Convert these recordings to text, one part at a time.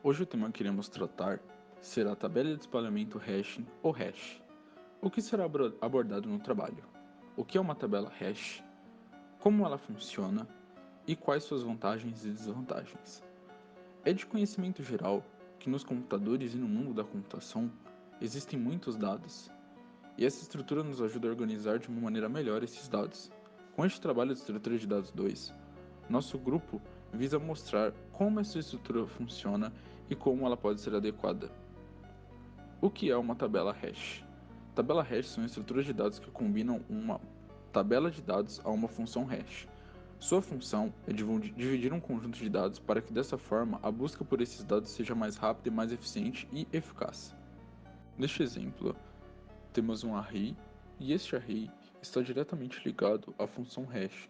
Hoje o tema que iremos tratar será a tabela de espalhamento hashing ou hash. O que será abordado no trabalho? O que é uma tabela hash? Como ela funciona? E quais suas vantagens e desvantagens? É de conhecimento geral que nos computadores e no mundo da computação existem muitos dados, e essa estrutura nos ajuda a organizar de uma maneira melhor esses dados. Com este trabalho de estrutura de dados 2, nosso grupo visa mostrar como essa estrutura funciona e como ela pode ser adequada. O que é uma tabela hash? Tabela hash são estruturas de dados que combinam uma tabela de dados a uma função hash. Sua função é dividir um conjunto de dados para que dessa forma a busca por esses dados seja mais rápida, mais eficiente e eficaz. Neste exemplo, temos um array e este array está diretamente ligado à função hash.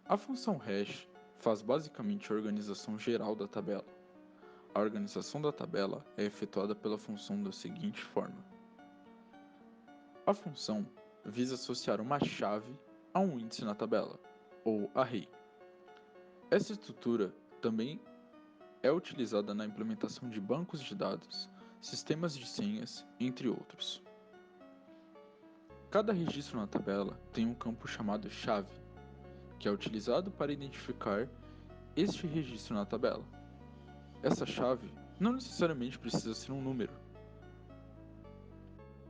A função hash faz basicamente a organização geral da tabela. A organização da tabela é efetuada pela função da seguinte forma: a função visa associar uma chave a um índice na tabela, ou array. Essa estrutura também é utilizada na implementação de bancos de dados, sistemas de senhas, entre outros. Cada registro na tabela tem um campo chamado chave, que é utilizado para identificar este registro na tabela. Essa chave não necessariamente precisa ser um número.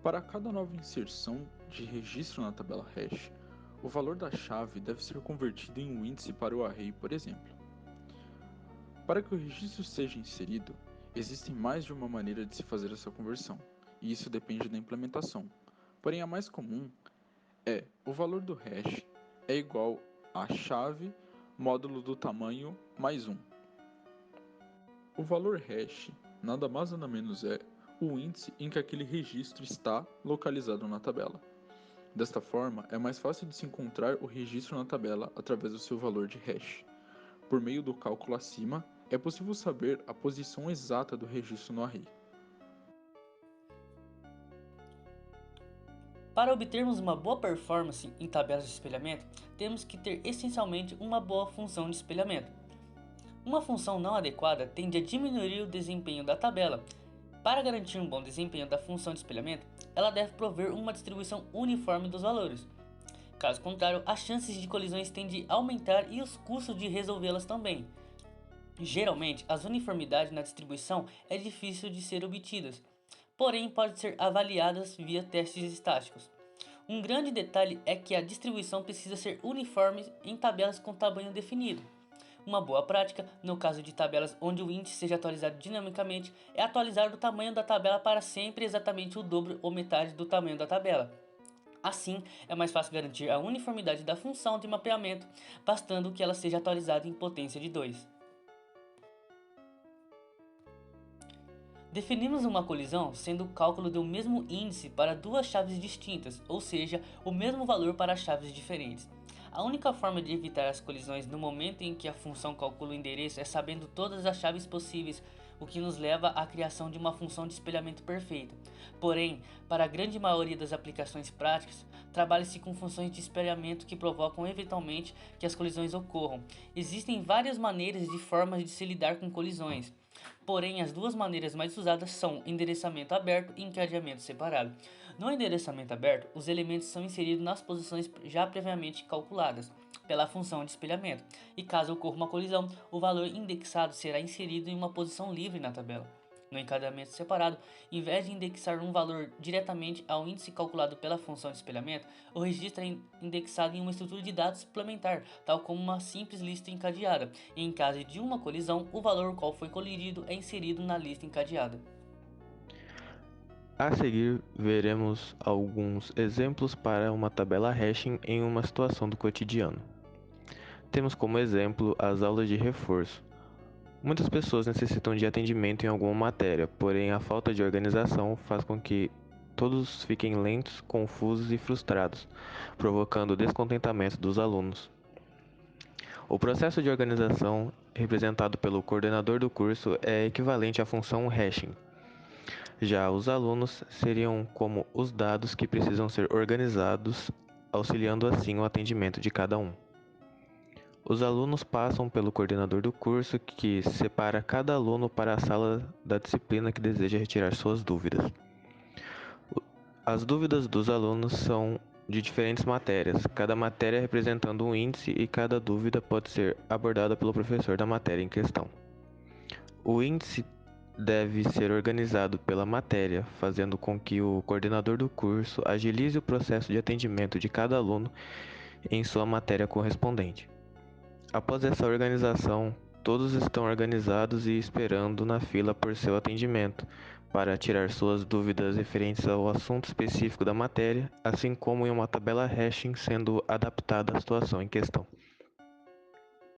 Para cada nova inserção de registro na tabela hash, o valor da chave deve ser convertido em um índice para o array, por exemplo. Para que o registro seja inserido, existem mais de uma maneira de se fazer essa conversão, e isso depende da implementação. Porém, a mais comum é o valor do hash é igual a chave módulo do tamanho mais 1. O valor hash nada mais nada menos é o índice em que aquele registro está localizado na tabela. Desta forma, é mais fácil de se encontrar o registro na tabela através do seu valor de hash. Por meio do cálculo acima, é possível saber a posição exata do registro no array. Para obtermos uma boa performance em tabelas de espelhamento, temos que ter essencialmente uma boa função de espelhamento. Uma função não adequada tende a diminuir o desempenho da tabela. Para garantir um bom desempenho da função de espelhamento, ela deve prover uma distribuição uniforme dos valores. Caso contrário, as chances de colisões tendem a aumentar e os custos de resolvê-las também. Geralmente, as uniformidades na distribuição é difícil de ser obtidas, porém pode ser avaliadas via testes estáticos. Um grande detalhe é que a distribuição precisa ser uniforme em tabelas com tamanho definido. Uma boa prática, no caso de tabelas onde o índice seja atualizado dinamicamente, é atualizar o tamanho da tabela para sempre exatamente o dobro ou metade do tamanho da tabela. Assim, é mais fácil garantir a uniformidade da função de mapeamento, bastando que ela seja atualizada em potência de 2. Definimos uma colisão sendo o cálculo do mesmo índice para duas chaves distintas, ou seja, o mesmo valor para chaves diferentes. A única forma de evitar as colisões no momento em que a função calcula o endereço é sabendo todas as chaves possíveis, o que nos leva à criação de uma função de espelhamento perfeita. Porém, para a grande maioria das aplicações práticas, trabalha-se com funções de espelhamento que provocam eventualmente que as colisões ocorram. Existem várias maneiras e formas de se lidar com colisões. Porém, as duas maneiras mais usadas são endereçamento aberto e encadeamento separado. No endereçamento aberto, os elementos são inseridos nas posições já previamente calculadas pela função de espelhamento, e caso ocorra uma colisão, o valor indexado será inserido em uma posição livre na tabela. No encadeamento separado, em vez de indexar um valor diretamente ao índice calculado pela função de espelhamento, o registro é indexado em uma estrutura de dados suplementar, tal como uma simples lista encadeada, e em caso de uma colisão, o valor qual foi colidido é inserido na lista encadeada. A seguir, veremos alguns exemplos para uma tabela hashing em uma situação do cotidiano. Temos como exemplo as aulas de reforço. Muitas pessoas necessitam de atendimento em alguma matéria, porém a falta de organização faz com que todos fiquem lentos, confusos e frustrados, provocando o descontentamento dos alunos. O processo de organização, representado pelo coordenador do curso, é equivalente à função hashing. Já os alunos seriam como os dados que precisam ser organizados, auxiliando assim o atendimento de cada um. Os alunos passam pelo coordenador do curso, que separa cada aluno para a sala da disciplina que deseja retirar suas dúvidas. As dúvidas dos alunos são de diferentes matérias, cada matéria representando um índice e cada dúvida pode ser abordada pelo professor da matéria em questão. O índice deve ser organizado pela matéria, fazendo com que o coordenador do curso agilize o processo de atendimento de cada aluno em sua matéria correspondente. Após essa organização, todos estão organizados e esperando na fila por seu atendimento, para tirar suas dúvidas referentes ao assunto específico da matéria, assim como em uma tabela hashing sendo adaptada à situação em questão.